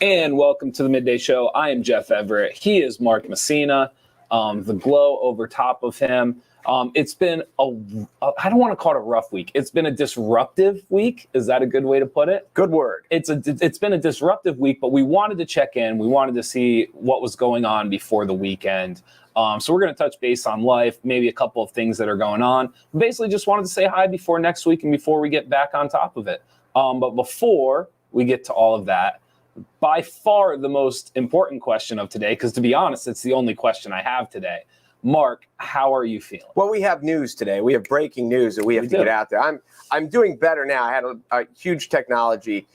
And welcome to the Midday Show. I am Jeff Everett. He is Mark Messina. The glow over top of him. It's been I don't want to call it a rough week. It's been a disruptive week. Is that a good way to put it? Good word. It's been a disruptive week, but we wanted to check in. We wanted to see what was going on before the weekend. So we're going to touch base on life, maybe a couple of things that are going on. Basically, just wanted to say hi before next week and before we get back on top of it. But before we get to all of that, by far the most important question of today, because to be honest, it's the only question I have today. Mark, how are you feeling? Well, we have news today. We have breaking news that we have to get out there. I'm doing better now. I had a huge technology.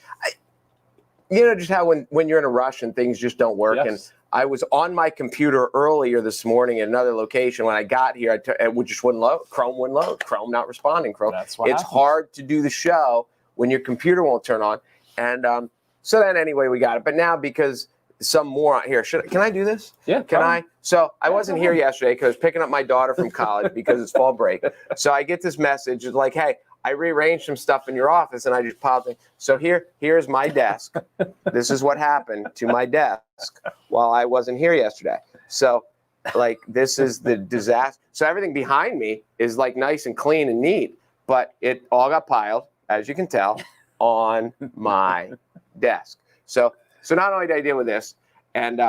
Just how when you're in a rush and things just don't work. Yes. And I was on my computer earlier this morning at another location. When I got here, it just wouldn't load. Chrome wouldn't load. Chrome not responding. Chrome. That's what it's happens. Hard to do the show when your computer won't turn on. And so then anyway, we got it. But now because some moron here, can I do this? Yeah. Can I? So I wasn't here yesterday because I was picking up my daughter from college because it's fall break. So I get this message. It's like, hey, I rearranged some stuff in your office and I just popped in. So here's my desk. This is what happened to my desk while I wasn't here yesterday. So this is the disaster. So everything behind me is like nice and clean and neat, but it all got piled, as you can tell, on my desk. So not only did I deal with this, and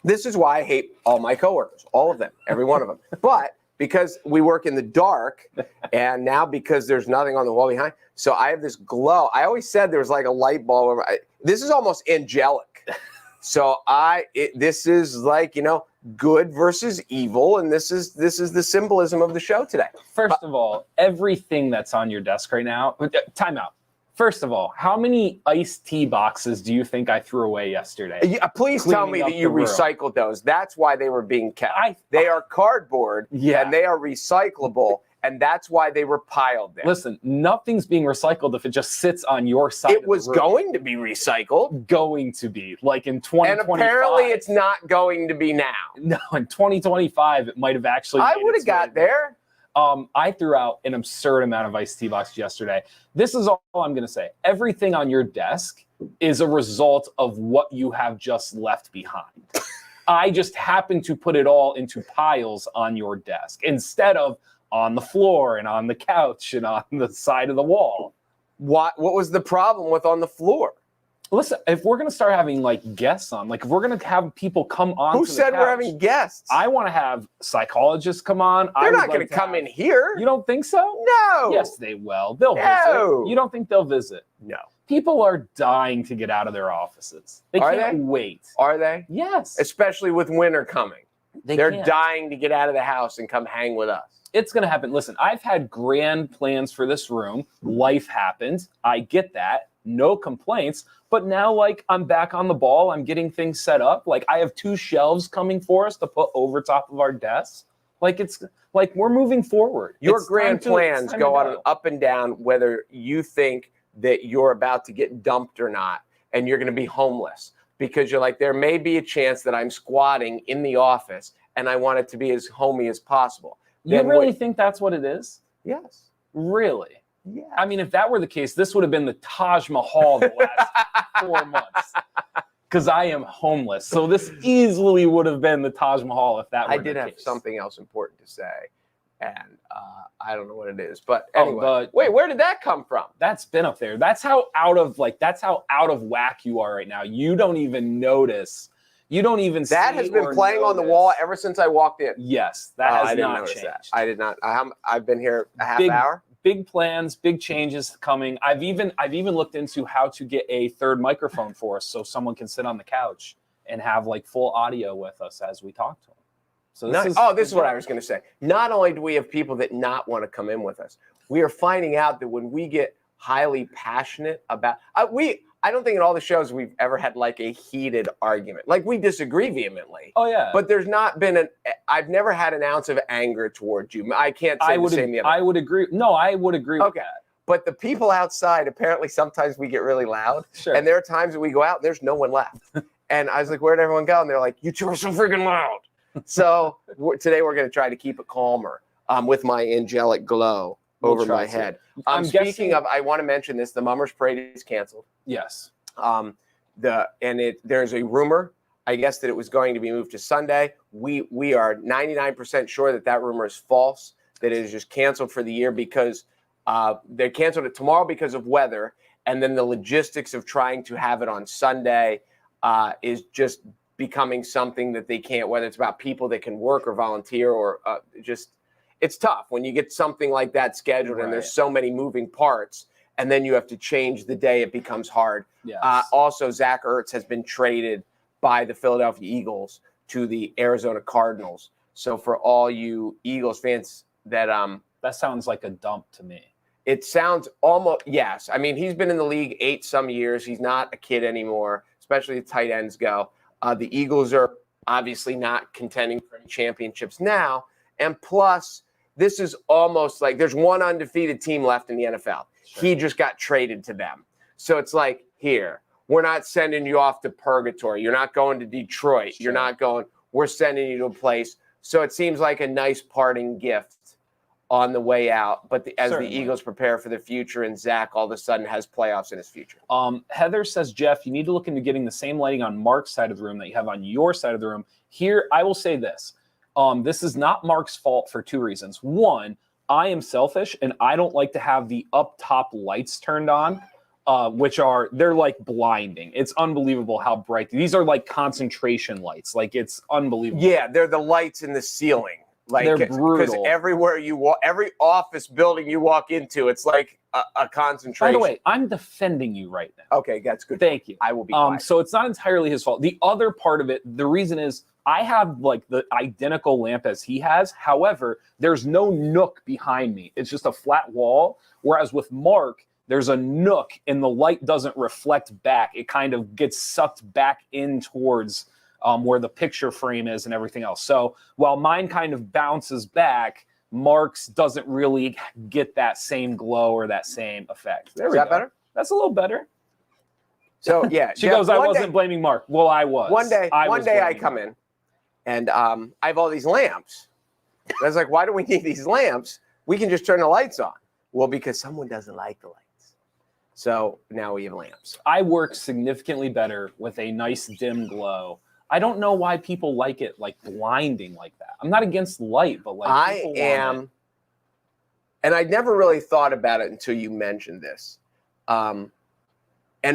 this is why I hate all my coworkers, all of them, every one of them. But because we work in the dark, and now because there's nothing on the wall behind, so I have this glow. I always said there was like a light bulb. This is almost angelic. So this is like, good versus evil, and this is the symbolism of the show today. First of all, everything that's on your desk right now, time out. First of all, how many iced tea boxes do you think I threw away yesterday? Yeah, please tell me that you recycled those. That's why they were being kept. They are cardboard, and they are recyclable, and that's why they were piled there. Listen, nothing's being recycled if it just sits on your side. It was going to be recycled. Going to be, like in 2025. And apparently it's not going to be now. No, in 2025, it might have actually. I would have got there. I threw out an absurd amount of iced tea boxes yesterday. This is all I'm going to say. Everything on your desk is a result of what you have just left behind. I just happened to put it all into piles on your desk instead of on the floor and on the couch and on the side of the wall. What was the problem with on the floor? Listen, if we're going to start having guests on, if we're going to have people come on, who said we're having guests? I want to have psychologists come on. They're not going to come in here. You don't think so? No. Yes, they will. They'll visit. You don't think they'll visit? No. People are dying to get out of their offices. They can't wait. Are they? Yes. Especially with winter coming. They're dying to get out of the house and come hang with us. It's going to happen. Listen, I've had grand plans for this room. Life happened. I get that. No complaints. But now, I'm back on the ball. I'm getting things set up. I have 2 shelves coming for us to put over top of our desks. It's we're moving forward. Your grand plans go on an up and down, whether you think that you're about to get dumped or not, and you're going to be homeless. Because you're like, there may be a chance that I'm squatting in the office, and I want it to be as homey as possible. You really think that's what it is? Yes. Really? Yeah. I mean, if that were the case, this would have been the Taj Mahal the last 4 months. Because I am homeless. So this easily would have been the Taj Mahal if that were the case. I did have something else important to say. And I don't know what it is. But anyway. Wait, where did that come from? That's been up there. That's how out of whack you are right now. You don't even notice. You don't even see that has been playing on the wall ever since I walked in. Yes, that has not changed. That. I did not. I've been here a half hour. Big plans, big changes coming. I've even looked into how to get a third microphone for us so someone can sit on the couch and have full audio with us as we talk to them. So this is what I was going to say. Not only do we have people that not want to come in with us, we are finding out that when we get highly passionate about I don't think in all the shows we've ever had a heated argument. We disagree vehemently. Oh yeah. But there's not been I've never had an ounce of anger towards you. I can't say the same the other. I would agree. No, I would agree with that. But the people outside, apparently sometimes we get really loud. Sure. And there are times that we go out and there's no one left. And I was like, where'd everyone go? And they're like, you two are so freaking loud. So today we're going to try to keep it calmer with my angelic glow over my head. Speaking of, I want to mention this, the Mummers Parade is canceled. Yes. There's a rumor, I guess, that it was going to be moved to Sunday. We are 99% sure that rumor is false, that it is just canceled for the year because they canceled it tomorrow because of weather. And then the logistics of trying to have it on Sunday is just becoming something that they can't, whether it's about people that can work or volunteer or it's tough when you get something like that scheduled and there's so many moving parts and then you have to change the day. It becomes hard. Yes. Also, Zach Ertz has been traded by the Philadelphia Eagles to the Arizona Cardinals. So for all you Eagles fans that sounds like a dump to me. It sounds almost, yes. I mean, he's been in the league 8 some years. He's not a kid anymore, especially the tight ends go. The Eagles are obviously not contending for any championships now. And plus, this is almost like there's one undefeated team left in the NFL. Sure. He just got traded to them. So it's like, here, we're not sending you off to purgatory. You're not going to Detroit. Sure. You're not going, we're sending you to a place. So it seems like a nice parting gift on the way out. But as the Eagles prepare for the future and Zach all of a sudden has playoffs in his future. Heather says, Jeff, you need to look into getting the same lighting on Mark's side of the room that you have on your side of the room. Here, I will say this. This is not Mark's fault for 2 reasons. One, I am selfish and I don't like to have the up top lights turned on, they're like blinding. It's unbelievable how bright. These are like concentration lights. Like it's unbelievable. Yeah, they're the lights in the ceiling. Like, they're brutal. Because everywhere you walk, every office building you walk into, it's like a concentration. By the way, I'm defending you right now. Okay, that's good. Thank you. I will be quiet. So it's not entirely his fault. The other part of it, the reason is I have like the identical lamp as he has. However, there's no nook behind me. It's just a flat wall. Whereas with Mark, there's a nook and the light doesn't reflect back. It kind of gets sucked back in towards where the picture frame is and everything else. So while mine kind of bounces back, Mark's doesn't really get that same glow or that same effect. There we go. Is that better? That's a little better. So yeah, she goes, I wasn't blaming Mark. Well, I was. One day I come in and I have all these lamps. And I was like, why do we need these lamps? We can just turn the lights on. Well, because someone doesn't like the lights. So now we have lamps. I work significantly better with a nice dim glow. I don't know why people like it like blinding like that. I'm not against light, but like I am, and I never really thought about it until you mentioned this. And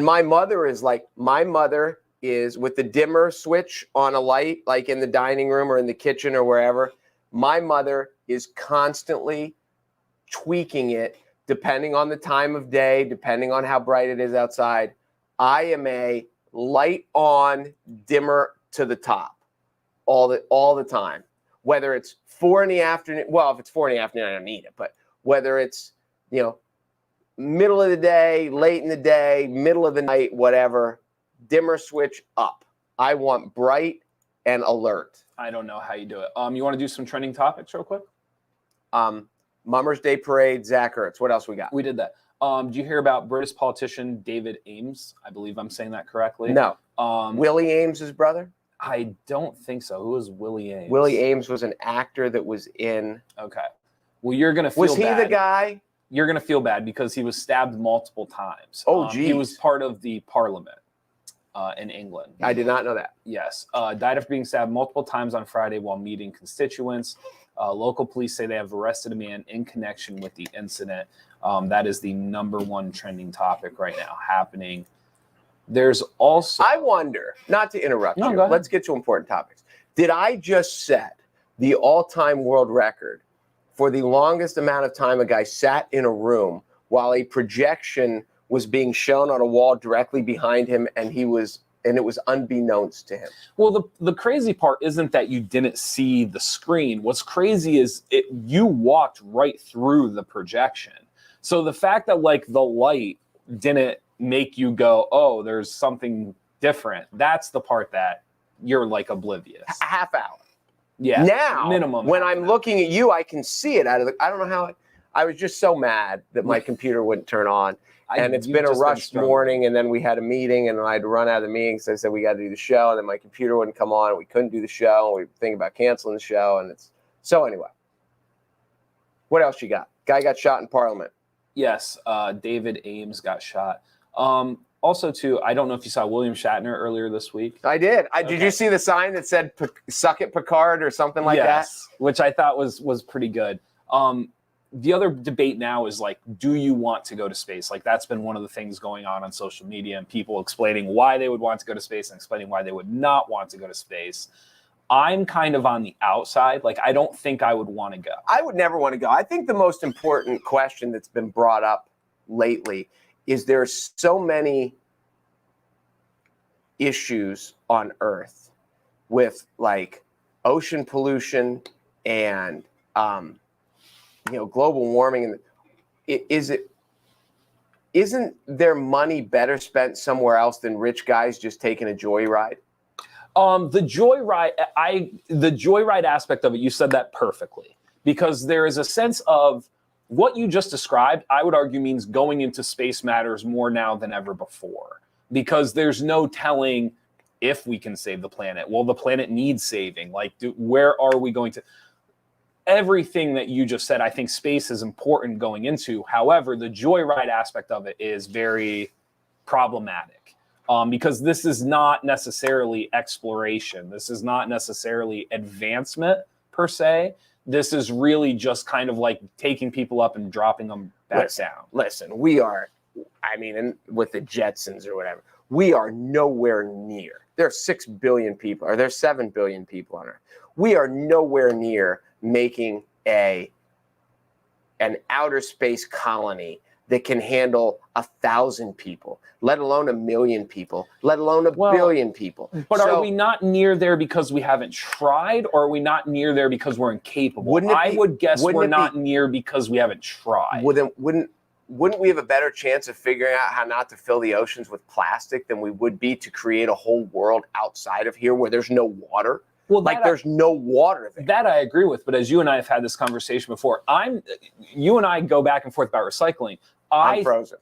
my mother is with the dimmer switch on a light, like in the dining room or in the kitchen or wherever. My mother is constantly tweaking it depending on the time of day, depending on how bright it is outside. I am a light on, dimmer to the top all the time. Whether it's 4 in the afternoon, well, if it's 4 in the afternoon, I don't need it. But whether it's, middle of the day, late in the day, middle of the night, whatever, dimmer switch up. I want bright and alert. I don't know how you do it. You want to do some trending topics real quick? Mummers Day Parade, Zach Ertz. What else we got? We did that. Did you hear about British politician David Ames? I believe I'm saying that correctly. No. Willie Ames' brother? I don't think so. Who is Willie Ames? Willie Ames was an actor that was in. Okay. Well, you're going to feel bad. Was he the guy? You're going to feel bad because he was stabbed multiple times. Oh, geez. He was part of the parliament in England. I did not know that. Yes. Died after being stabbed multiple times on Friday while meeting constituents. Local police say they have arrested a man in connection with the incident. That is the #1 trending topic right now happening. There's also... I wonder, not to interrupt you, let's get to important topics. Did I just set the all-time world record for the longest amount of time a guy sat in a room while a projection was being shown on a wall directly behind him and it was unbeknownst to him? Well, the crazy part isn't that you didn't see the screen. What's crazy is you walked right through the projection. So the fact that like the light didn't make you go, oh, there's something different. That's the part that you're like oblivious. A half hour. Yeah. Now, minimum. When I'm looking at you, I can see it out of I don't know how. I was just so mad that my computer wouldn't turn on. And it's been a rushed morning, and then we had a meeting, and I had to run out of the meeting, so I said we got to do the show, and then my computer wouldn't come on, and we couldn't do the show, and we were thinking about canceling the show, and so anyway. What else you got? Guy got shot in Parliament. Yes, David Ames got shot. Also, too, I don't know if you saw William Shatner earlier this week. I did. Did you see the sign that said "Suck it, Picard" or something like that? Which I thought was pretty good. The other debate now is like, do you want to go to space? Like, that's been one of the things going on social media, and people explaining why they would want to go to space and explaining why they would not want to go to space. I'm kind of on the outside. Like, I don't think I would want to go. I would never want to go. I think the most important question that's been brought up lately is there's so many issues on Earth with like ocean pollution and global warming. And isn't their money better spent somewhere else than rich guys just taking a joyride? The joyride aspect of it, you said that perfectly, because there is a sense of what you just described, I would argue, means going into space matters more now than ever before, because there's no telling if we can save the planet. Well, the planet needs saving. Like, where are we going to? Everything that you just said, I think space is important going into. However, the joyride aspect of it is very problematic, because this is not necessarily exploration. This is not necessarily advancement per se. This is really just kind of like taking people up and dropping them back down. Listen, we are, with the Jetsons or whatever, we are nowhere near. There are 6 billion people, or there's 7 billion people on Earth. We are nowhere near making an outer space colony that can handle 1,000 people, let alone 1 million people, let alone a billion people. But are we not near there because we haven't tried, or are we not near there because we're incapable? I would guess we're not near because we haven't tried. Wouldn't we have a better chance of figuring out how not to fill the oceans with plastic than we would be to create a whole world outside of here where there's no water? Well, there's no water there. That I agree with, but as you and I have had this conversation before, you and I go back and forth about recycling. I'm frozen.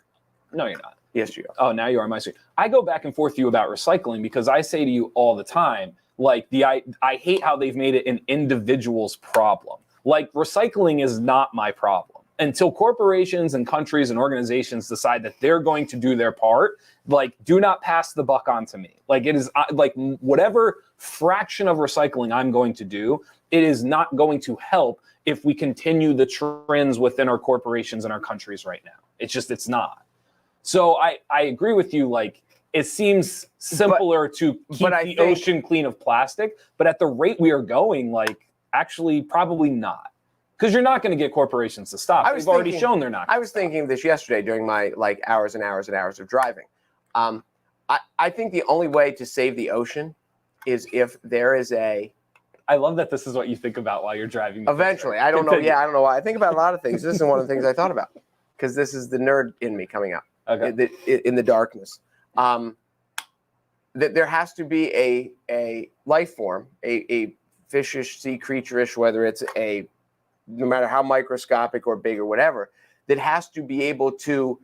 No, you're not. Yes, you are. Oh, now you are my screen. I go back and forth with you about recycling because I say to you all the time, like, I hate how they've made it an individual's problem. Like, recycling is not my problem. Until corporations and countries and organizations decide that they're going to do their part, like, do not pass the buck on to me. Like, it is like whatever fraction of recycling I'm going to do, it is not going to help if we continue the trends within our corporations and our countries right now. It's not. So I agree with you. Like, it seems simpler to keep the ocean clean of plastic, but at the rate we are going, like, actually probably not. Because you're not going to get corporations to stop. They've already shown they're not. I was thinking of this yesterday during my hours and hours and hours of driving. I think the only way to save the ocean is if there is I love that this is what you think about while you're driving. Eventually. I don't know. Yeah, I don't know why. I think about a lot of things. This is one of the things I thought about because this is the nerd in me coming out in the darkness. That there has to be a life form, a fishish, sea creature-ish, whether it's no matter how microscopic or big or whatever, that has to be able to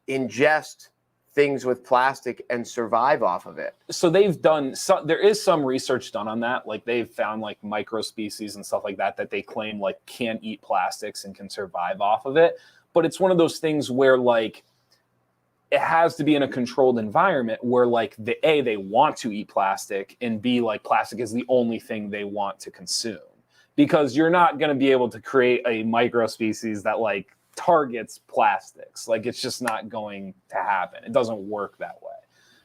ingest things with plastic and survive off of it. So there is some research done on that. Like, they've found like micro species and stuff like that they claim like can't eat plastics and can survive off of it. But it's one of those things where like it has to be in a controlled environment where like they want to eat plastic, and B, like, plastic is the only thing they want to consume. Because you're not going to be able to create a micro species that like targets plastics. Like, it's just not going to happen. It doesn't work that way.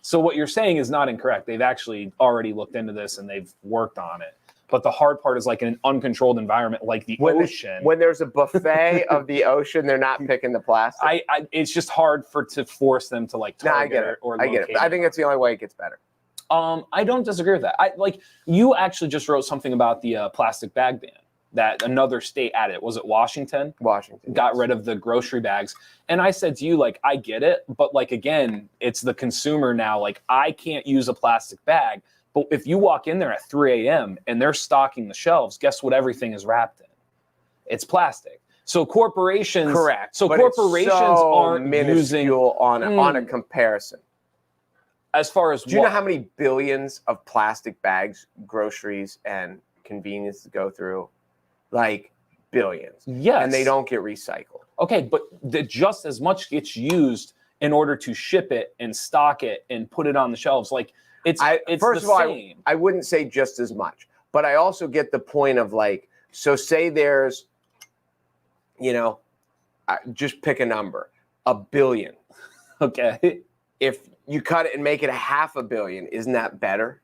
So what you're saying is not incorrect. They've actually already looked into this and they've worked on it. But the hard part is like in an uncontrolled environment like the ocean. When there's a buffet of the ocean, they're not picking the plastic. It's just hard to force them to like target it or locate it. I think it's the only way it gets better. I don't disagree with that. You actually just wrote something about the plastic bag ban that another state added. Was it Washington? Washington got rid of the grocery bags. And I said to you, like, I get it, but like, again, it's the consumer now. Like, I can't use a plastic bag, but if you walk in there at 3 a.m. and they're stocking the shelves, guess what everything is wrapped in? It's plastic. So corporations, correct. So but corporations aren't minuscule on a comparison. As far as do you know how many billions of plastic bags, groceries, and convenience go through? Like billions. Yes. And they don't get recycled. Okay, but just as much gets used in order to ship it and stock it and put it on the shelves. Like it's first the of all, same. I wouldn't say just as much, but I also get the point of like, so say there's, just pick a number, 1 billion. Okay. If you cut it and make it 500 million, isn't that better?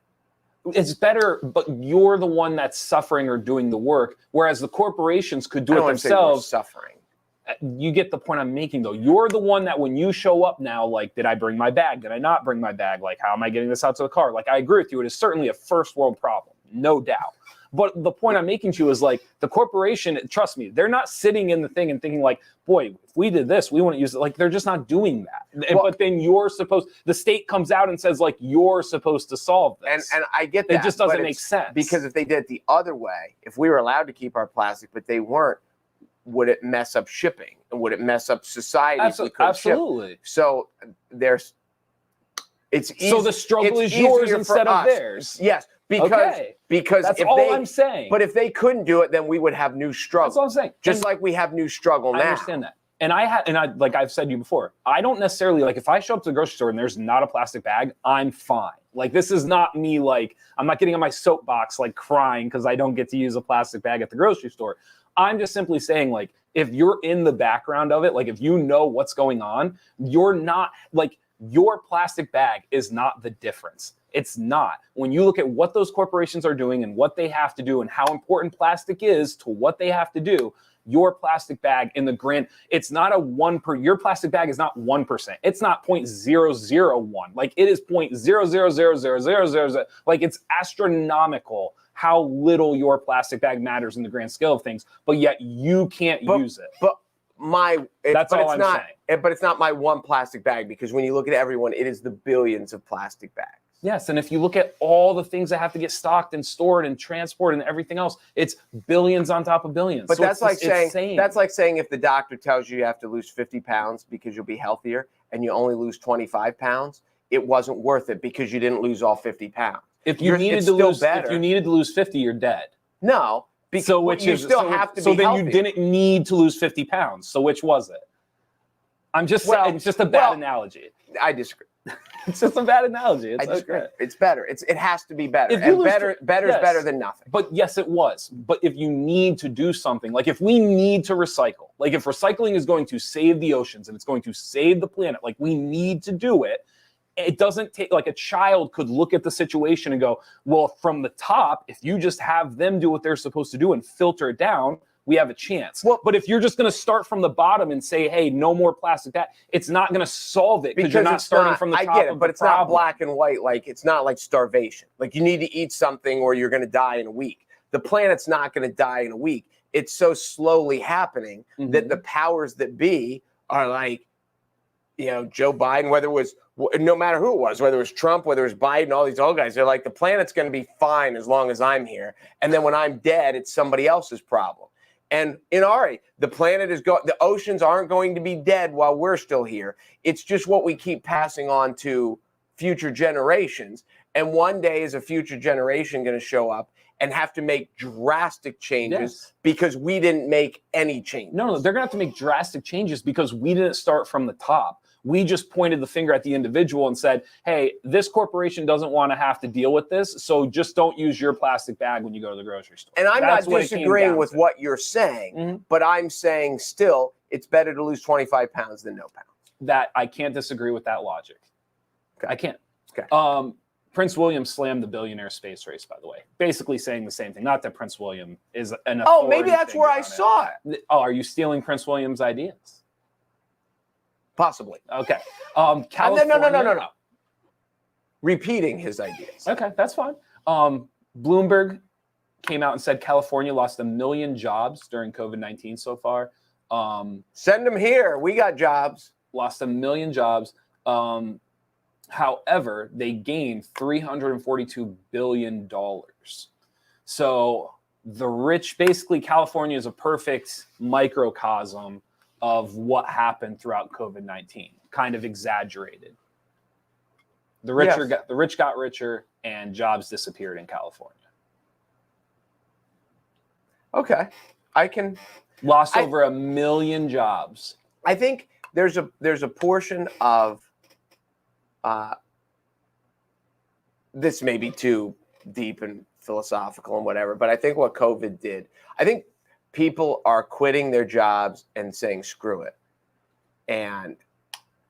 It's better, but you're the one that's suffering or doing the work, whereas the corporations could do it themselves. Suffering. You get the point I'm making, though. You're the one that when you show up now, like, did I bring my bag? Did I not bring my bag? Like, how am I getting this out to the car? Like, I agree with you. It is certainly a first world problem, no doubt. But the point I'm making to you is like the corporation, trust me, they're not sitting in the thing and thinking like, boy, if we did this, we wouldn't use it. Like, they're just not doing that. Well, but then the state comes out and says like, you're supposed to solve this. And I get that. It just doesn't make sense. Because if they did it the other way, if we were allowed to keep our plastic, but they weren't, would it mess up shipping? And would it mess up society? Absolutely. Ship? So it's easy. So the struggle is yours instead of theirs. Yes. Because that's all I'm saying. But if they couldn't do it, then we would have new struggle. That's all I'm saying. Just like we have new struggle now. I understand that. And like I've said to you before, I don't necessarily like if I show up to the grocery store and there's not a plastic bag, I'm fine. Like this is not me like I'm not getting on my soapbox like crying because I don't get to use a plastic bag at the grocery store. I'm just simply saying like if you're in the background of it, like if you know what's going on, you're not like your plastic bag is not the difference. It's not. When you look at what those corporations are doing and what they have to do and how important plastic is to what they have to do, your plastic bag in the grand, it's not your plastic bag is not 1%. It's not 0.001. Like it is 0.0000000. Like it's astronomical how little your plastic bag matters in the grand scale of things, but yet you can't use it. But that's all I'm saying. But it's not my one plastic bag because when you look at everyone, it is the billions of plastic bags. Yes, and if you look at all the things that have to get stocked and stored and transported and everything else, it's billions on top of billions. But so that's like saying if the doctor tells you have to lose 50 pounds because you'll be healthier and you only lose 25 pounds, it wasn't worth it because you didn't lose all 50 pounds. If you needed to lose 50, you're dead. No, because you still have to be healthier. So then you didn't need to lose 50 pounds. So which was it? I'm just saying, it's just a bad analogy. I disagree. It's just a bad analogy. I disagree. Okay. It's better. It has to be better. Better is better than nothing. But yes, it was. But if you need to do something, like if we need to recycle, like if recycling is going to save the oceans and it's going to save the planet, like we need to do it. It doesn't take, like a child could look at the situation and go, well, from the top, if you just have them do what they're supposed to do and filter it down, we have a chance. Well, but if you're just going to start from the bottom and say, hey, no more plastic, it's not going to solve it because you're not starting from the top. I get it, but it's not black and white. Like it's not like starvation. Like you need to eat something or you're going to die in a week. The planet's not going to die in a week. It's so slowly happening that the powers that be are like, Joe Biden, whether it was, no matter who it was, whether it was Trump, whether it was Biden, all these old guys, they're like, the planet's going to be fine as long as I'm here. And then when I'm dead, it's somebody else's problem. And the planet is the oceans aren't going to be dead while we're still here. It's just what we keep passing on to future generations. And one day is a future generation going to show up and have to make drastic changes because we didn't make any changes. No, they're going to have to make drastic changes because we didn't start from the top. We just pointed the finger at the individual and said, hey, this corporation doesn't want to have to deal with this, so just don't use your plastic bag when you go to the grocery store. And I'm not disagreeing with what you're saying, but I'm saying still it's better to lose 25 pounds than no pounds. That I can't disagree with that logic. Okay. I can't. Okay. Prince William slammed the billionaire space race, by the way, basically saying the same thing. Not that Prince William is an Oh, maybe that's where I saw it. Oh, are you stealing Prince William's ideas? Possibly. Okay. California. No. Repeating his ideas. Okay, that's fine. Bloomberg came out and said California lost 1 million jobs during COVID-19 so far. Send them here. We got jobs. Lost 1 million jobs. However, they gained $342 billion. So the rich, basically California is a perfect microcosm of what happened throughout COVID-19, kind of exaggerated. The rich got richer and jobs disappeared in California. Okay. Lost over 1 million jobs. I think there's a portion of this may be too deep and philosophical and whatever, but I think what COVID did, I think people are quitting their jobs and saying screw it. And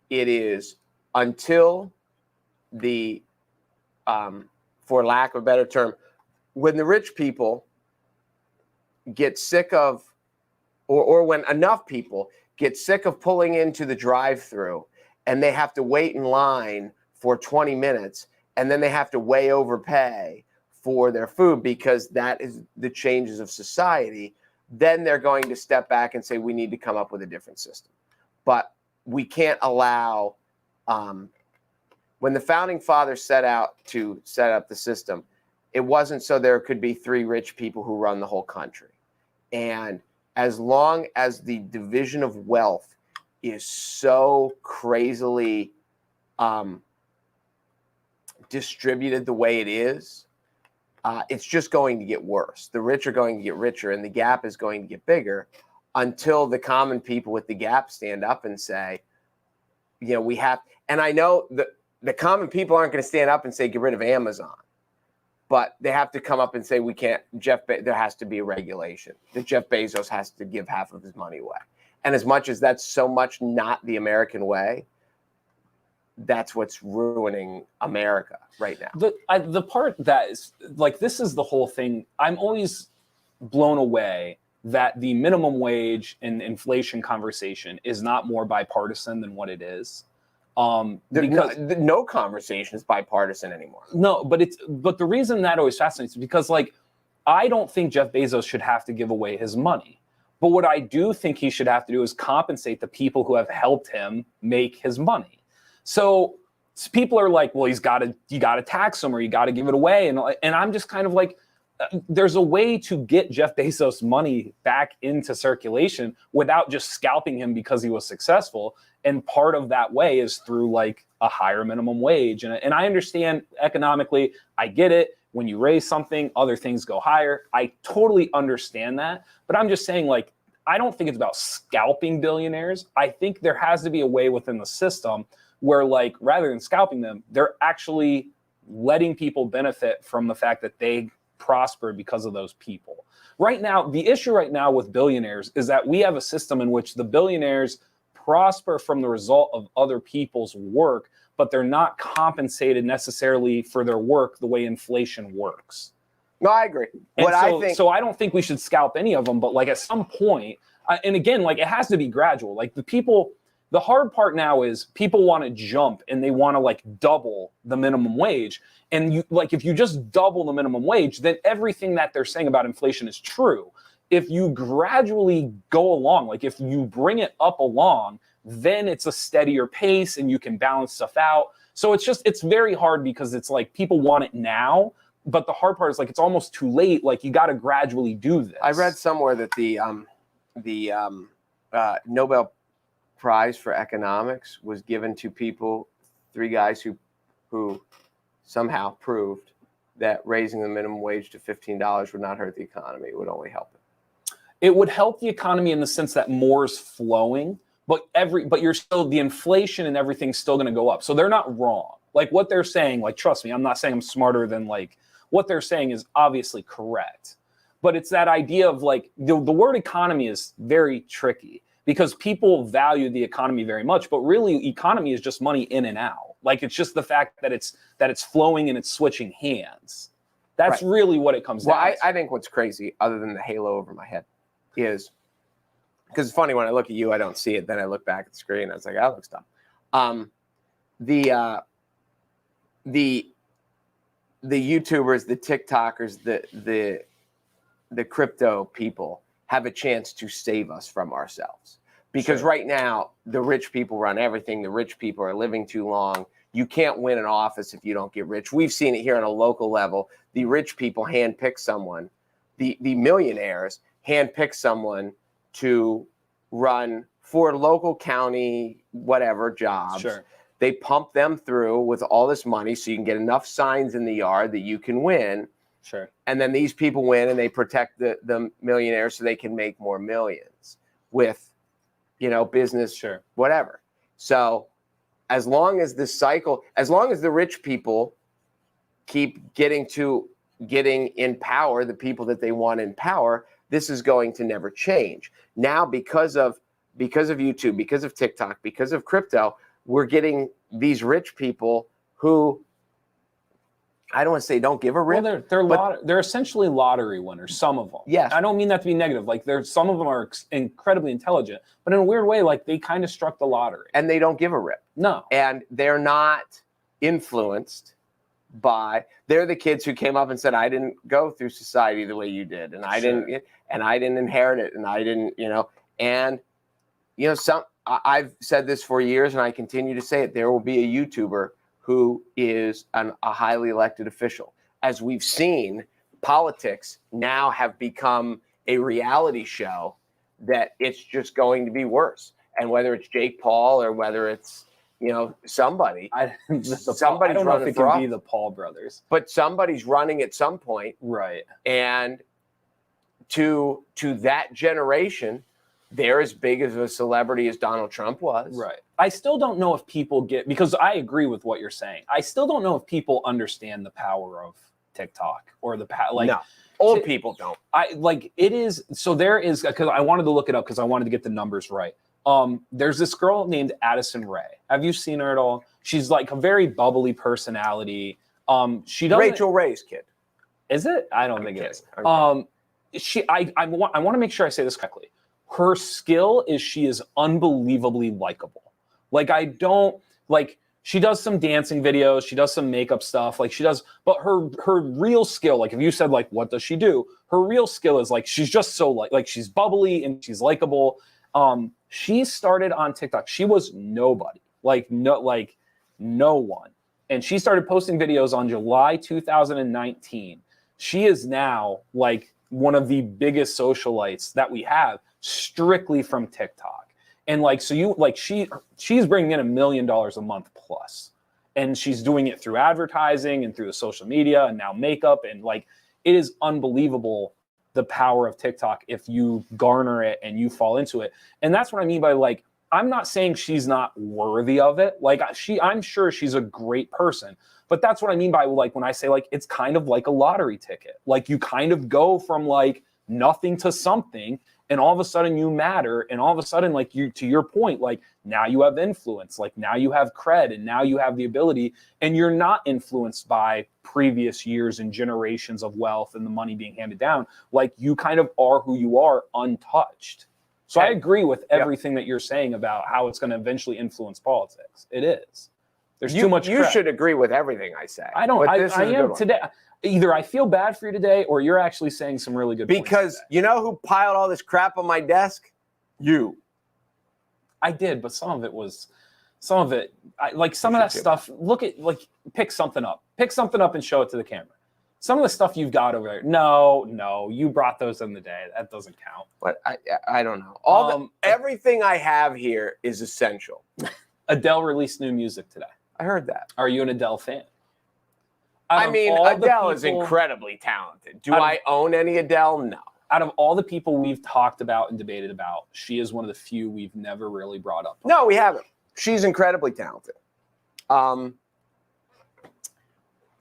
it is until the for lack of a better term, when the rich people get sick of, or when enough people get sick of pulling into the drive-through and they have to wait in line for 20 minutes and then they have to way overpay for their food because that is the changes of society, then they're going to step back and say, we need to come up with a different system. But we can't allow, when the founding fathers set out to set up the system, it wasn't so there could be 3 rich people who run the whole country. And as long as the division of wealth is so crazily distributed the way it is, it's just going to get worse. The rich are going to get richer and the gap is going to get bigger until the common people with the gap stand up and say, you know, we have, and I know that the common people aren't going to stand up and say, get rid of Amazon, but they have to come up and say, we can't, there has to be a regulation that Jeff Bezos has to give half of his money away. And as much as that's so much not the American way, that's what's ruining America right now. The part that is like, this is the whole thing. I'm always blown away that the minimum wage and inflation conversation is not more bipartisan than what it is. Because no conversation is bipartisan anymore. No, but the reason that always fascinates me is because, like, I don't think Jeff Bezos should have to give away his money. But what I do think he should have to do is compensate the people who have helped him make his money. So people are like, well, you got to tax him or you got to give it away. And I'm just kind of like, there's a way to get Jeff Bezos' money back into circulation without just scalping him because he was successful. And part of that way is through like a higher minimum wage. And I understand economically, I get it. When you raise something, other things go higher. I totally understand that. But I'm just saying, like, I don't think it's about scalping billionaires. I think there has to be a way within the system where, like, rather than scalping them, they're actually letting people benefit from the fact that they prosper because of those people. Right now, the issue right now with billionaires is that we have a system in which the billionaires prosper from the result of other people's work, but they're not compensated necessarily for their work the way inflation works. No, I agree. So I don't think we should scalp any of them, but like at some point, and again, like it has to be gradual. Like the hard part now is people want to jump and they want to like double the minimum wage. And you like, if you just double the minimum wage, then everything that they're saying about inflation is true. If you gradually go along, like if you bring it up along, then it's a steadier pace and you can balance stuff out. So it's very hard because it's like people want it now, but the hard part is like it's almost too late. Like you got to gradually do this. I read somewhere that the Nobel Prize for economics was given to 3 guys who somehow proved that raising the minimum wage to $15 would not hurt the economy. It would only help it. It would help the economy in the sense that more is flowing, but you're still, the inflation and everything's still going to go up. So they're not wrong. Like what they're saying, like, trust me, I'm not saying I'm smarter than like what they're saying is obviously correct. But it's that idea of like the word economy is very tricky because people value the economy very much, but really economy is just money in and out. Like it's just the fact that it's flowing and it's switching hands. That's right. Really what it comes down to. I think what's crazy, other than the halo over my head, is because it's funny when I look at you, I don't see it. Then I look back at the screen, I was like, that looks dumb. The YouTubers, the TikTokers, the crypto people have a chance to save us from ourselves. Because right now, the rich people run everything. The rich people are living too long. You can't win an office if you don't get rich. We've seen it here on a local level. The rich people handpick someone. The millionaires handpick someone to run for local county, whatever jobs. Sure. They pump them through with all this money so you can get enough signs in the yard that you can win. Sure. And then these people win and they protect the millionaires so they can make more millions with business, Sure. whatever. So as long as this cycle, as long as the rich people keep getting in power, the people that they want in power, this is going to never change. Now, because of YouTube, because of TikTok, because of crypto, we're getting these rich people who, I don't want to say don't give a rip. Well, they're essentially lottery winners, some of them. Yes. I don't mean that to be negative. Like, some of them are incredibly intelligent, but in a weird way, like, they kind of struck the lottery. And they don't give a rip. No. And they're not influenced by, they're the kids who came up and said, I didn't go through society the way you did, and I didn't inherit it, and I didn't, I've said this for years, and I continue to say it. There will be a YouTuber who is a highly elected official. As we've seen, politics now have become a reality show that it's just going to be worse. And whether it's Jake Paul or whether it's, somebody, I don't know if it can be the Paul brothers, but somebody's running at some point. Right. And to that generation, they're as big of a celebrity as Donald Trump was. Right. I still don't know if people because I agree with what you're saying. I still don't know if people understand the power of TikTok or no, old people don't. There is, because I wanted to look it up because I wanted to get the numbers right. There's this girl named Addison Rae. Have you seen her at all? She's like a very bubbly personality. She doesn't. Rachel Ray's kid. Is it? I don't think it is. I want to make sure I say this correctly. Her skill is she is unbelievably likable. She does some dancing videos, she does some makeup stuff, but her real skill, like if you said like what does she do? Her real skill is like she's just so like she's bubbly and she's likable. She started on TikTok. She was nobody. No one. And she started posting videos on July 2019. She is now like one of the biggest socialites that we have, strictly from TikTok. And she's bringing in $1 million a month plus, and she's doing it through advertising and through the social media and now makeup. And it is unbelievable the power of TikTok if you garner it and you fall into it. And that's what I mean by I'm not saying she's not worthy of it. I'm sure she's a great person, but that's what I mean by when I say it's kind of like a lottery ticket. You kind of go from nothing to something, and all of a sudden you matter, and all of a sudden to your point, now you have influence, now you have cred, and now you have the ability, and you're not influenced by previous years and generations of wealth and the money being handed down. You kind of are who you are, untouched. So I agree with everything that you're saying about how it's going to eventually influence politics. It is. There's too much. You should agree with everything I say. I don't. I am today. Either I feel bad for you today, or you're actually saying some really good points. Because you know who piled all this crap on my desk? You. I did, but some of it, some of that stuff. Look at pick something up and show it to the camera. Some of the stuff you've got over there. No, you brought those in the day. That doesn't count. But I don't know. Everything I have here is essential. Adele released new music today. I heard that. Are you an Adele fan? Adele is incredibly talented. Do I own any Adele? No. Out of all the people we've talked about and debated about, she is one of the few we've never really brought up. No, we haven't. She's incredibly talented.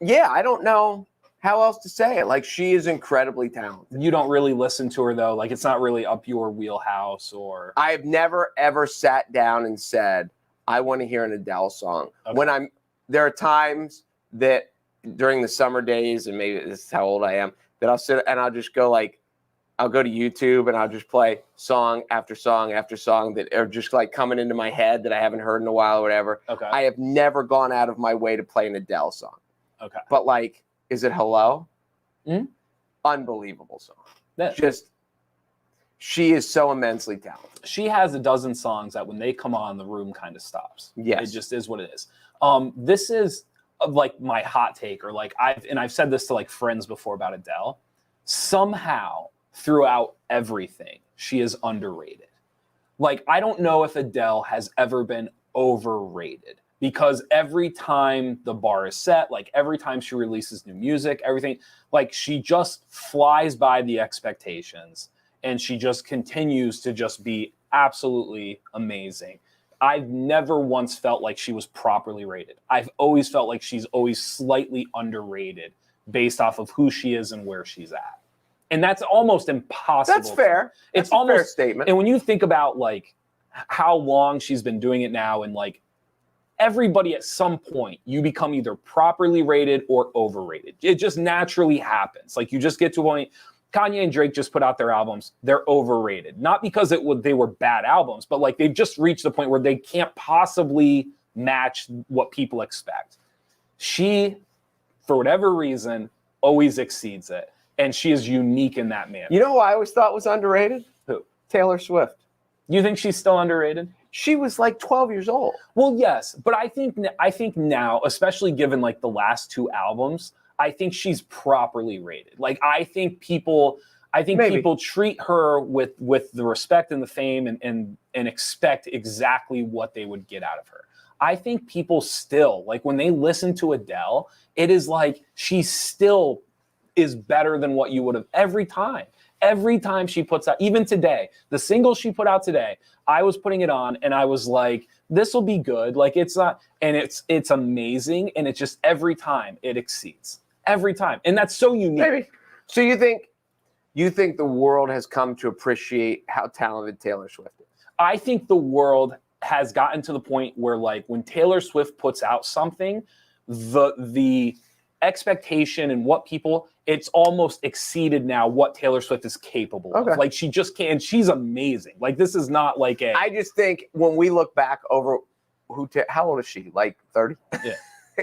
Yeah, I don't know how else to say it. She is incredibly talented. You don't really listen to her, though? It's not really up your wheelhouse, or... I've never, ever sat down and said, I want to hear an Adele song. Okay. There are times that during the summer days, and maybe this is how old I am, that I'll sit and I'll just go I'll go to YouTube and I'll just play song after song after song that are just coming into my head that I haven't heard in a while or whatever. Okay. I have never gone out of my way to play an Adele song. Okay. But is it Hello? Mm-hmm. Unbelievable song. She is so immensely talented. She has a dozen songs that when they come on, the room kind of stops. Yes. It just is what it is. This is my hot take, or I've said this to friends before about Adele. Somehow throughout everything, she is underrated. I don't know if Adele has ever been overrated, because every time the bar is set, every time she releases new music, everything, she just flies by the expectations, and she just continues to just be absolutely amazing. I've never once felt like she was properly rated. I've always felt like she's always slightly underrated based off of who she is and where she's at. And that's almost impossible. That's fair. It's That's a almost fair statement. And when you think about like how long she's been doing it now, and like everybody at some point, you become either properly rated or overrated. It just naturally happens. Like you just get to a point. Kanye and Drake just put out their albums. They're overrated. Not because they were bad albums, but like they've just reached the point where they can't possibly match what people expect. She, for whatever reason, always exceeds it. And she is unique in that manner. You know who I always thought was underrated? Who? Taylor Swift. You think she's still underrated? She was like 12 years old. Well, yes, but I think now, especially given like the last 2 albums, I think she's properly rated. Like I think people treat her with the respect and the fame and expect exactly what they would get out of her. I think people still, like when they listen to Adele, it is like she still is better than what you would have every time. Every time she puts out, even today, the single she put out today, I was putting it on and I was like, this will be good. Like it's not, and it's amazing. And it's just every time it exceeds. Every time. And that's so unique. Maybe. So you think the world has come to appreciate how talented Taylor Swift is? I think the world has gotten to the point where like when Taylor Swift puts out something, the expectation and what people, it's almost exceeded now what Taylor Swift is capable of. Like she just can't, she's amazing. Like this is not like I just think when we look back over how old is she? Like 30? Yeah.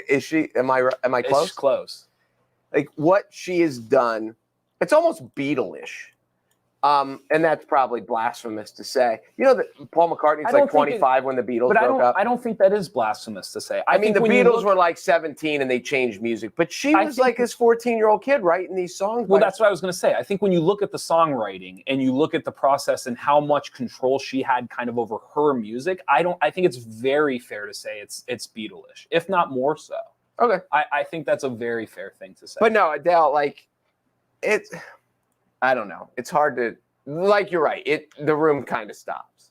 Is she, am I close? It's close. Like what she has done, it's almost Beatle-ish. And that's probably blasphemous to say. You know that Paul McCartney's like 25 when the Beatles broke up? I don't think that is blasphemous to say. I mean, the Beatles were like 17 and they changed music, but she was like this 14-year-old kid writing these songs. Well, that's what I was going to say. I think when you look at the songwriting and you look at the process and how much control she had kind of over her music, I think it's very fair to say it's Beatle-ish, if not more so. Okay. I think that's a very fair thing to say. But no, Adele, like I don't know. It's hard to, like you're right. The room kind of stops.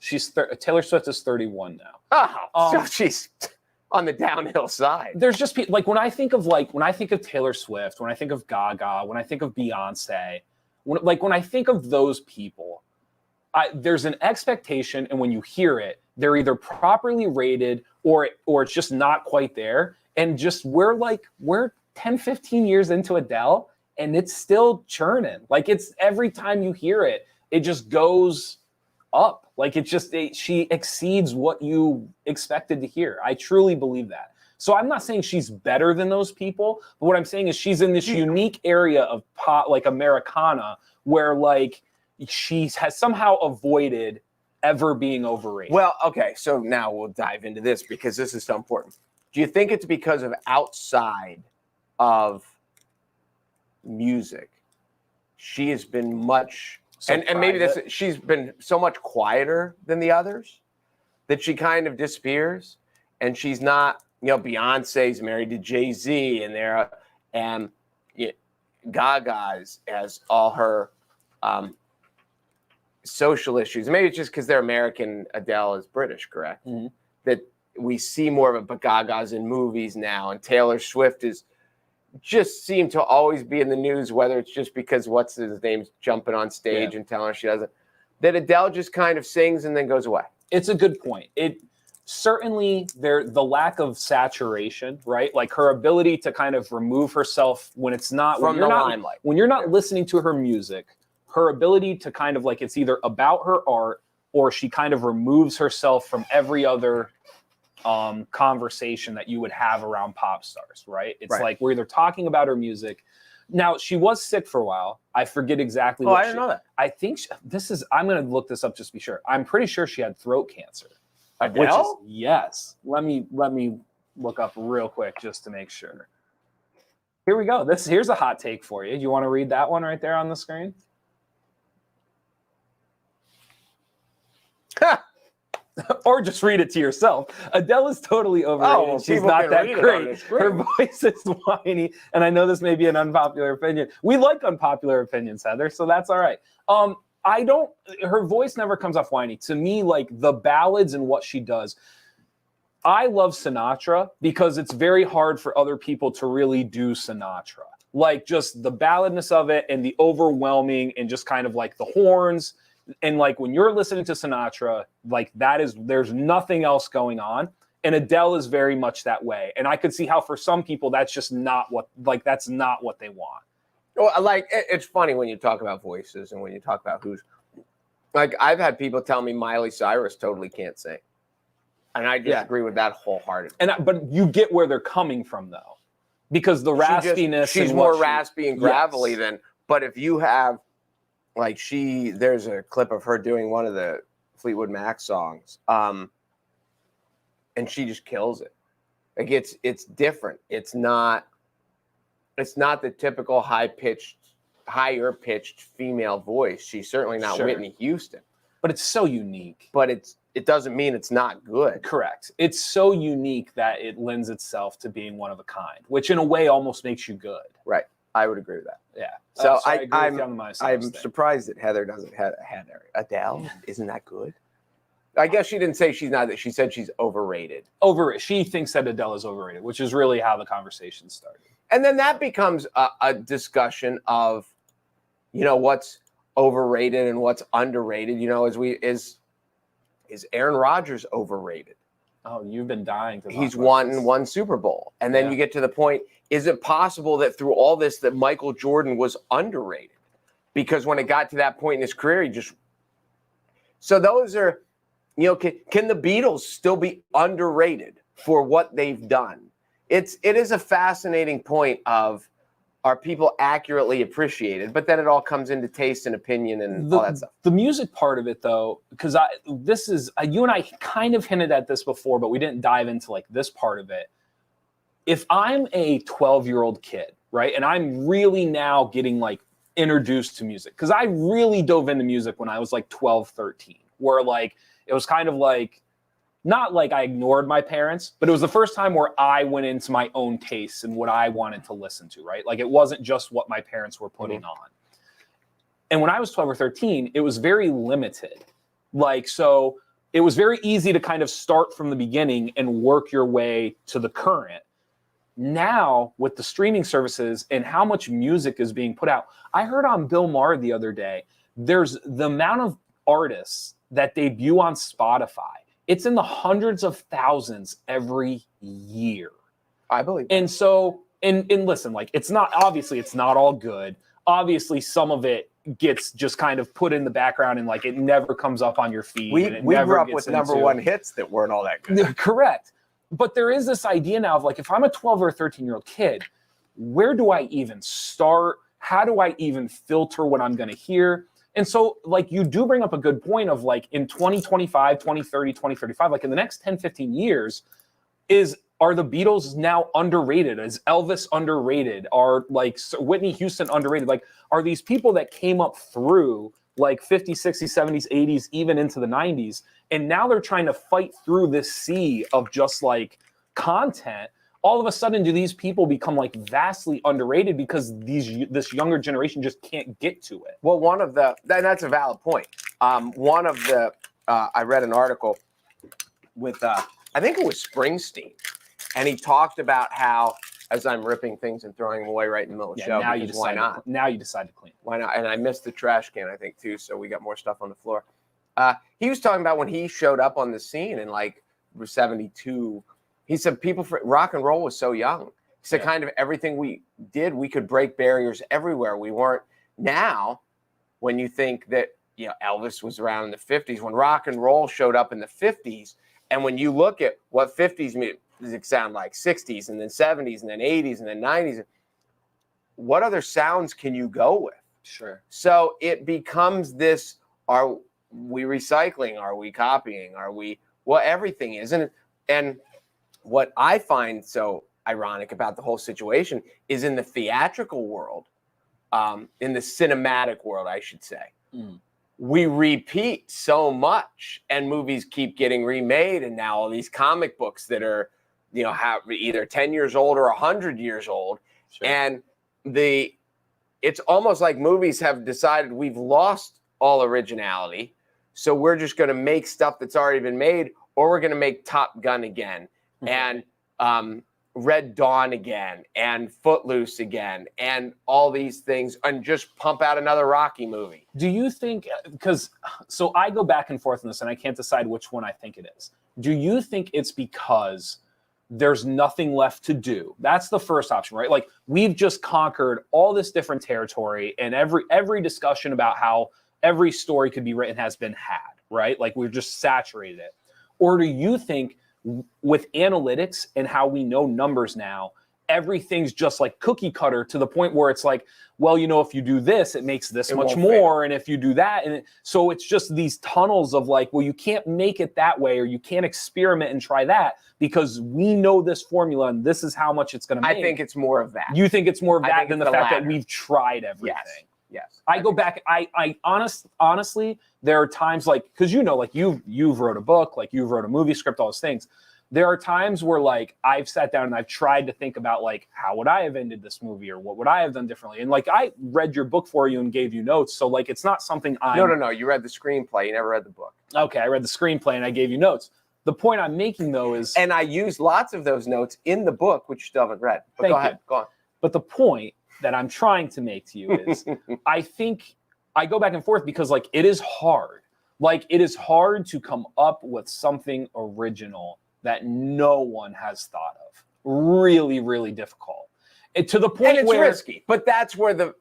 Taylor Swift is 31 now. Oh, so she's on the downhill side. There's just like when I think of Taylor Swift, when I think of Gaga, when I think of Beyonce, when I think of those people, there's an expectation, and when you hear it, they're either properly rated or it's just not quite there. And just we're 10, 15 years into Adele, and it's still churning. Like it's every time you hear it, it just goes up. Like she exceeds what you expected to hear. I truly believe that. So I'm not saying she's better than those people, but what I'm saying is she's in this unique area of pop, like Americana, where like she has somehow avoided ever being overrated. Well, okay, so now we'll dive into this because this is so important. Do you think it's because of outside of music? She has been much, and maybe she's been so much quieter than the others that she kind of disappears, and she's not, Beyonce's married to Jay-Z and Gaga has all her social issues. Maybe it's just because they're American. Adele is British, correct? Mm-hmm. That we see more of it, but Gaga's in movies now, and Taylor Swift just seem to always be in the news, whether it's just because what's his name's jumping on stage and telling her she doesn't. That Adele just kind of sings and then goes away. It's a good point. It certainly the lack of saturation, right? Like her ability to kind of remove herself when it's not from the limelight. When you're not listening to her music, her ability to kind of like it's either about her art or she kind of removes herself from every other conversation that you would have around pop stars, right? It's like we're either talking about her music. Now, she was sick for a while. I forget exactly what I didn't know that. I think I'm going to look this up just to be sure. I'm pretty sure she had throat cancer. Adele? Yes. Let me look up real quick just to make sure. Here we go. Here's a hot take for you. You want to read that one right there on the screen? Or just read it to yourself. Adele is totally overrated. She's not that great. Her voice is whiny. And I know this may be an unpopular opinion. We like unpopular opinions, Heather, so that's all right. her voice never comes off whiny. To me, like the ballads and what she does, I love Sinatra because it's very hard for other people to really do Sinatra. Like just the balladness of it and the overwhelming and just kind of like the horns. And like when you're listening to Sinatra, like there's nothing else going on. And Adele is very much that way. And I could see how for some people that's just not what they want. Well, like it's funny when you talk about voices and when you talk about who's like I've had people tell me Miley Cyrus totally can't sing. And I just agree with that wholeheartedly. But you get where they're coming from though. Because the raspiness she's more raspy and gravelly than but if you have like there's a clip of her doing one of the Fleetwood Mac songs. And she just kills it. Like it's different. It's not the typical higher pitched female voice. She's certainly not Whitney Houston. But it's so unique. But it doesn't mean it's not good. Correct. It's so unique that it lends itself to being one of a kind, which in a way almost makes you good. Right. I would agree with that. Yeah. So I'm surprised that Heather doesn't have Adele. Isn't that good? I guess she didn't say she's not. She said she's overrated. She thinks that Adele is overrated, which is really how the conversation started. And then that becomes a discussion of, what's overrated and what's underrated. Is Aaron Rodgers overrated? Oh, you've been dying to. He's won one Super Bowl, and then you get to the point: is it possible that through all this, that Michael Jordan was underrated? Because when it got to that point in his career, he just. So those are, can the Beatles still be underrated for what they've done? It is a fascinating point of, are people accurately appreciated? But then it all comes into taste and opinion and all that stuff. The music part of it, though, because you and I kind of hinted at this before, but we didn't dive into like this part of it. If I'm a 12-year-old kid, right, and I'm really now getting like introduced to music, because I really dove into music when I was like 12, 13, where like it was kind of like, not like I ignored my parents, but it was the first time where I went into my own tastes and what I wanted to listen to, right? Like it wasn't just what my parents were putting on. And when I was 12 or 13, it was very limited. Like, so it was very easy to kind of start from the beginning and work your way to the current. Now, with the streaming services and how much music is being put out, I heard on Bill Maher the other day, there's the amount of artists that debut on Spotify. It's in the hundreds of thousands every year. I believe. And so, and listen, like it's not all good. Obviously, some of it gets just kind of put in the background and like it never comes up on your feed. We grew up with number one hits that weren't all that good. Correct. But there is this idea now of like, if I'm a 12 or 13-year-old kid, where do I even start? How do I even filter what I'm going to hear? And so, like, you do bring up a good point of, like, in 2025, 2030, 2035, like, in the next 10, 15 years, are the Beatles now underrated? Is Elvis underrated? Are, like, Whitney Houston underrated? Like, are these people that came up through, like, 50s, 60s, 70s, 80s, even into the 90s, and now they're trying to fight through this sea of just, like, content? All of a sudden, do these people become like vastly underrated because this younger generation just can't get to it? Well, that's a valid point. I read an article with, I think it was Springsteen, and he talked about how, as I'm ripping things and throwing them away right in the middle of the show, why not? Now you decide to clean. Why not? And I missed the trash can, I think, too, so we got more stuff on the floor. He was talking about when he showed up on the scene in like 72. He said rock and roll was so young. He said kind of everything we did, we could break barriers everywhere. We weren't. Now, when you think that Elvis was around in the 50s, when rock and roll showed up in the 50s, and when you look at what 50s music sound like, 60s and then 70s and then 80s and then 90s, what other sounds can you go with? Sure. So it becomes this: are we recycling? Are we copying? Are we? Well, everything is, and what I find so ironic about the whole situation is in the theatrical world, in the cinematic world, I should say, we repeat so much, and movies keep getting remade, and now all these comic books that are, have either 10 years old or 100 years old, and it's almost like movies have decided we've lost all originality. So we're just going to make stuff that's already been made, or we're going to make Top Gun again and Red Dawn again and Footloose again and all these things and just pump out another Rocky movie. Do you think, so I go back and forth on this and I can't decide which one I think it is. Do you think it's because there's nothing left to do? That's the first option, right? Like, we've just conquered all this different territory, and every discussion about how every story could be written has been had, right? Like, we've just saturated it. Or do you think with analytics and how we know numbers now, everything's just like cookie cutter to the point where it's like, well, you know, if you do this, it makes this much more. And if you do that, so it's just these tunnels of like, well, you can't make it that way, or you can't experiment and try that because we know this formula and this is how much it's going to make. I think it's more of that. You think it's more of that than the fact that we've tried everything. Yes. I go back. Honestly, there are times like, because you know, like you've wrote a book, like you've wrote a movie script, all those things. There are times where like I've sat down and I've tried to think about like, how would I have ended this movie, or what would I have done differently? And like, I read your book for you and gave you notes. So like, it's not something No. You read the screenplay. You never read the book. Okay, I read the screenplay and I gave you notes. The point I'm making though is, and I used lots of those notes in the book, which you still haven't read. But go ahead. Go on. But the point that I'm trying to make to you is, I think I go back and forth because like it is hard. Like, it is hard to come up with something original that no one has thought of. Really, really difficult. To the point and it's where risky. But that's where the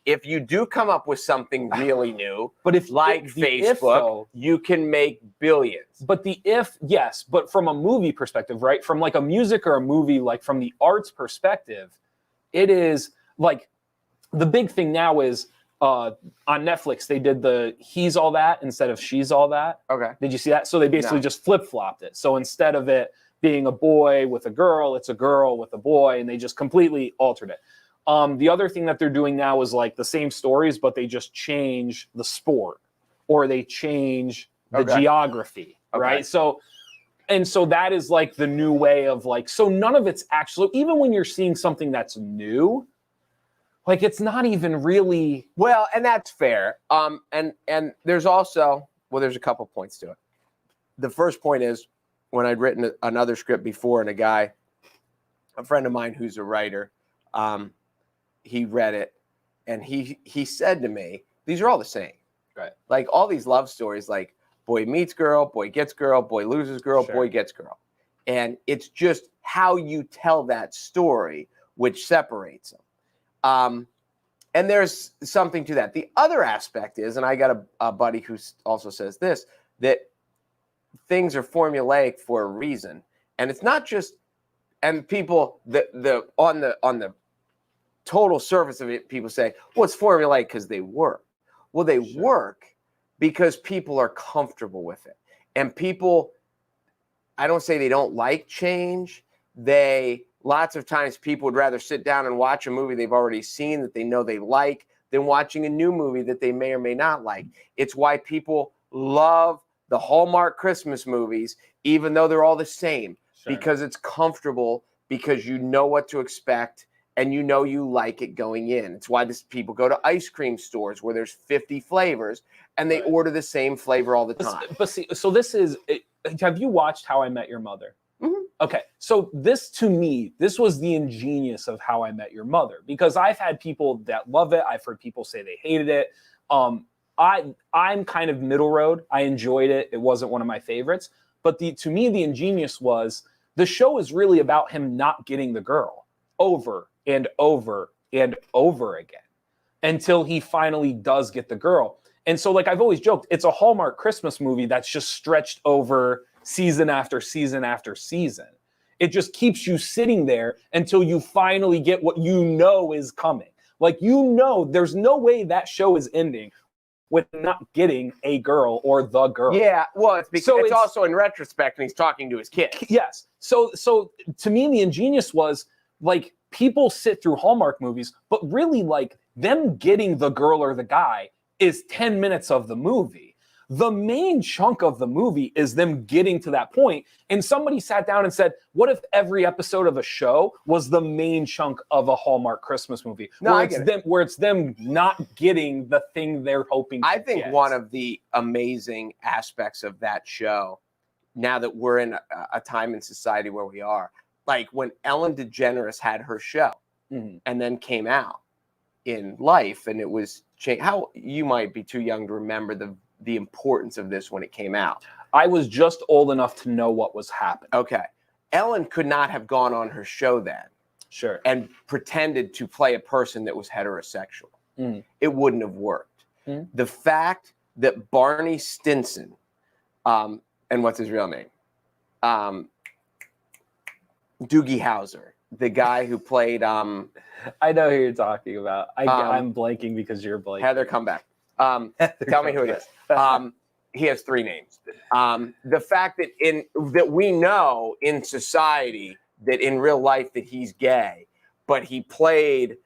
if you do come up with something really new, but if like Facebook, you can make billions. But yes, but from a movie perspective, right? From like a music or a movie, like from the arts perspective, it is like the big thing now is on Netflix, they did the He's All That instead of She's All That. Okay. Did you see that? So they basically just flip-flopped it. So instead of it being a boy with a girl, it's a girl with a boy, and they just completely altered it. The other thing that they're doing now is like the same stories, but they just change the sport, or they change the geography, right? So that is like the new way of like, so none of it's actually, even when you're seeing something that's new, like, it's not even really. Well, and that's fair. And there's also, well, there's a couple points to it. The first point is, when I'd written another script before, and a friend of mine who's a writer, he read it, and he said to me, these are all the same. Right. Like, all these love stories, like boy meets girl, boy gets girl, boy loses girl, boy gets girl. And it's just how you tell that story which separates them. And there's something to that. The other aspect is, and I got a buddy who also says this, that things are formulaic for a reason. And it's not just, and people on the total surface of it, people say, well, it's formulaic because they work. Well, they work because people are comfortable with it. And people, I don't say they don't like change. Lots of times people would rather sit down and watch a movie they've already seen that they know they like than watching a new movie that they may or may not like. It's why people love the Hallmark Christmas movies, even though they're all the same, because it's comfortable, because you know what to expect and you know you like it going in. It's why people go to ice cream stores where there's 50 flavors and they order the same flavor all the time. But see, so this is, have you watched How I Met Your Mother? Mm-hmm. Okay, so this, to me, this was the ingenious of How I Met Your Mother, because I've had people that love it. I've heard people say they hated it. I'm kind of middle road. I enjoyed it. It wasn't one of my favorites. But to me, the ingenious was the show is really about him not getting the girl over and over and over again until he finally does get the girl. And so, like I've always joked, it's a Hallmark Christmas movie that's just stretched over season after season after season. It just keeps you sitting there until you finally get what you know is coming. Like, you know, there's no way that show is ending with not getting a girl or the girl. Yeah, well, it's because it's also in retrospect, and he's talking to his kid. Yes. So to me, the ingenious was, like, people sit through Hallmark movies, but really, like, them getting the girl or the guy is 10 minutes of the movie. The main chunk of the movie is them getting to that point. And somebody sat down and said, what if every episode of a show was the main chunk of a Hallmark Christmas movie? No, where it's them not getting the thing they're hoping to I think get. one of the amazing aspects of that show, now that we're in a time in society where we are, like when Ellen DeGeneres had her show and then came out in life, and it was how you might be too young to remember the importance of this when it came out. I was just old enough to know what was happening. Okay. Ellen could not have gone on her show then. Sure. And pretended to play a person that was heterosexual. It wouldn't have worked. The fact that Barney Stinson, and what's his real name? Doogie Howser, the guy who played I know who you're talking about. I'm blanking because you're blanking. Heather, come back. Tell me who it is. He has 3 names. The fact that we know in society that in real life that he's gay, but he played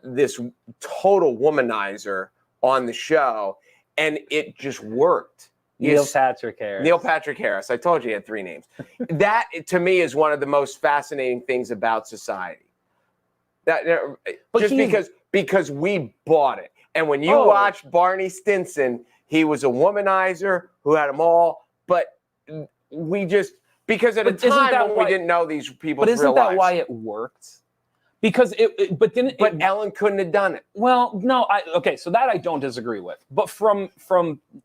this total womanizer on the show, and it just worked. Neil Patrick Harris. Neil Patrick Harris. I told you he had 3 names. That, to me, is one of the most fascinating things about society. Because we bought it. And when you watch Barney Stinson, he was a womanizer who had them all. But we just, because at a time when we didn't know these people's real lives. But isn't that why it worked? Because but Ellen couldn't have done it. Well, no, so that I don't disagree with. But from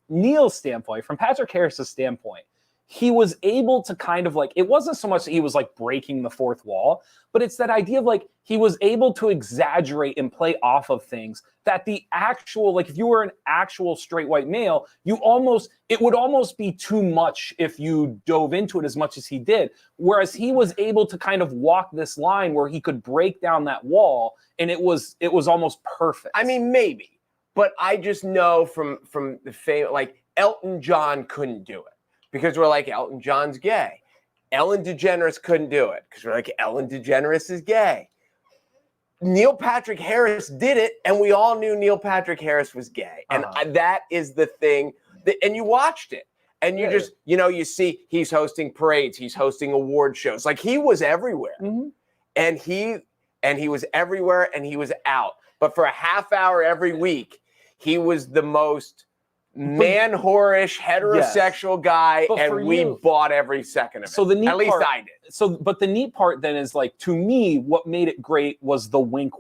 Neil's standpoint, from Patrick Harris's standpoint, he was able to kind of like, it wasn't so much that he was like breaking the fourth wall, but it's that idea of like, he was able to exaggerate and play off of things that the actual, like if you were an actual straight white male, it would almost be too much if you dove into it as much as he did. Whereas he was able to kind of walk this line where he could break down that wall, and it was almost perfect. I mean, maybe, but I just know from the fame, like Elton John couldn't do it because we're like, Elton John's gay. Ellen DeGeneres couldn't do it because we're like, Ellen DeGeneres is gay. Neil Patrick Harris did it, and we all knew Neil Patrick Harris was gay. And that is the thing. And you watched it. And you just, you see he's hosting parades. He's hosting award shows. Like, he was everywhere. And he was everywhere, and he was out. But for a half hour every week, he was the most man-whorish, heterosexual guy, and we bought every second of it. So the neat At least I did. But the neat part then is like, to me, what made it great was the wink.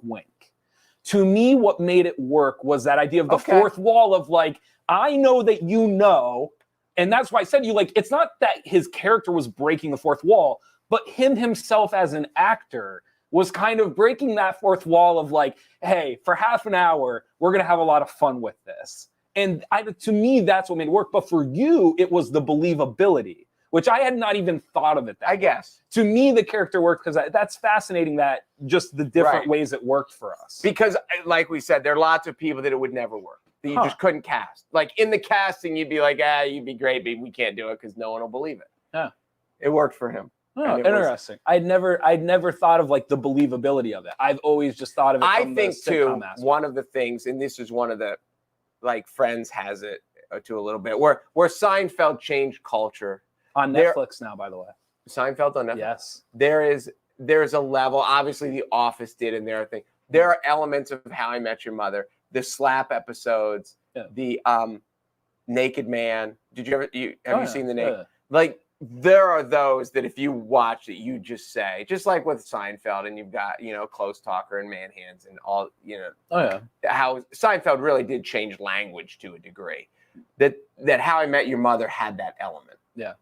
To me, what made it work was that idea of the fourth wall of like, I know that you know, and that's why I said it's not that his character was breaking the fourth wall, but himself as an actor was kind of breaking that fourth wall of like, hey, for half an hour, we're going to have a lot of fun with this. And to me, that's what made it work. But for you, it was the believability, which I had not even thought of it that way. Guess. To me, the character worked because that's fascinating, that just the different ways it worked for us. Because, like we said, there are lots of people that it would never work, that you just couldn't cast. Like, in the casting, you'd be like, you'd be great, but we can't do it because no one will believe it. Yeah. It worked for him. Oh, interesting. I'd never thought of like the believability of it. I've always just thought of it from the sitcom aspect. One of the things, and this is one of the, like, Friends has it to a little bit, where Seinfeld changed culture. On Netflix now, by the way. Seinfeld on Netflix? Yes. There's a level, obviously The Office did in their thing. There are elements of How I Met Your Mother, the slap episodes, the Naked Man. Did you ever, have you seen the Naked? Yeah. Like, there are those that if you watch it, you just say, just like with Seinfeld, and you've got, Close Talker and Man Hands and all, how Seinfeld really did change language to a degree. That How I Met Your Mother had that element. Yeah.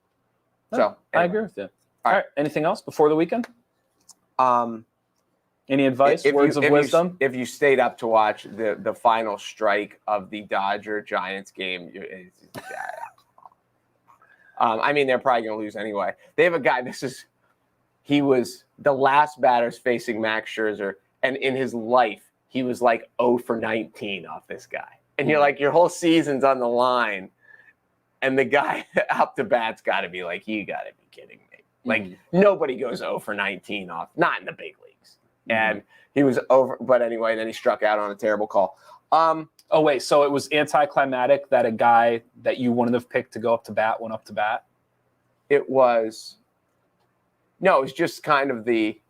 So anyway. I agree with you. All right. Anything else before the weekend? Any advice, words of wisdom? If you stayed up to watch the final strike of the Dodger-Giants game, I mean, they're probably going to lose anyway. They have a guy, he was the last batters facing Max Scherzer, and in his life, he was like 0 for 19 off this guy. And you're like, your whole season's on the line, and the guy up to bat's got to be like, you got to be kidding me. Like, nobody goes 0 for 19 off, not in the big leagues. And he was over, but anyway, then he struck out on a terrible call. Oh, wait. So it was anticlimactic that a guy that you wouldn't have picked to go up to bat went up to bat? It was just kind of the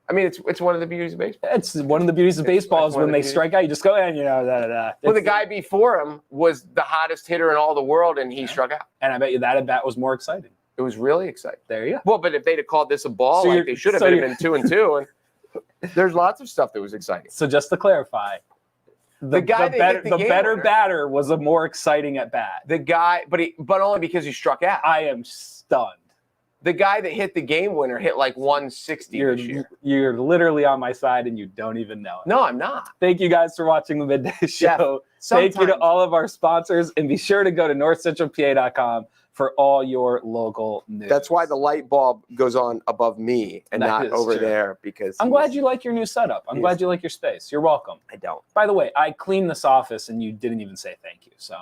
I mean, it's one of the beauties of baseball. It's one of the beauties of baseball is when they strike out, you just go, and Well, the guy before him was the hottest hitter in all the world, and he struck out. And I bet you that at bat was more exciting. It was really exciting. There you go. Well, but if they'd have called this a ball, So like they should have, so it'd have been 2-2. And there's lots of stuff that was exciting. So just to clarify, the better batter was a more exciting at bat. The guy, but only because he struck out. I am stunned. The guy that hit the game winner hit like 160 this year. You're literally on my side and you don't even know it. No, I'm not. Thank you guys for watching the Midday Show. Thank you to all of our sponsors. And be sure to go to NorthcentralPA.com for all your local news. That's why the light bulb goes on above me and not over there. Because I'm glad you like your new setup. I'm glad you like your space. You're welcome. I don't. By the way, I cleaned this office and you didn't even say thank you. So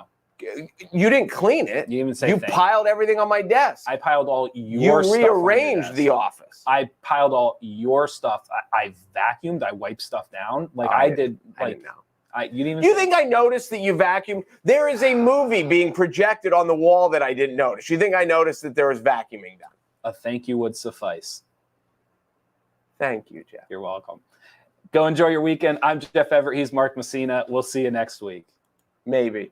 you didn't clean it. You didn't even say you piled everything on my desk. I piled all your stuff. You rearranged the office. I piled all your stuff. I vacuumed. I wiped stuff down. Like I did. I didn't know. You didn't. You think I noticed that you vacuumed? There is a movie being projected on the wall that I didn't notice. You think I noticed that there was vacuuming done? A thank you would suffice. Thank you, Jeff. You're welcome. Go enjoy your weekend. I'm Jeff Everett. He's Mark Messina. We'll see you next week. Maybe.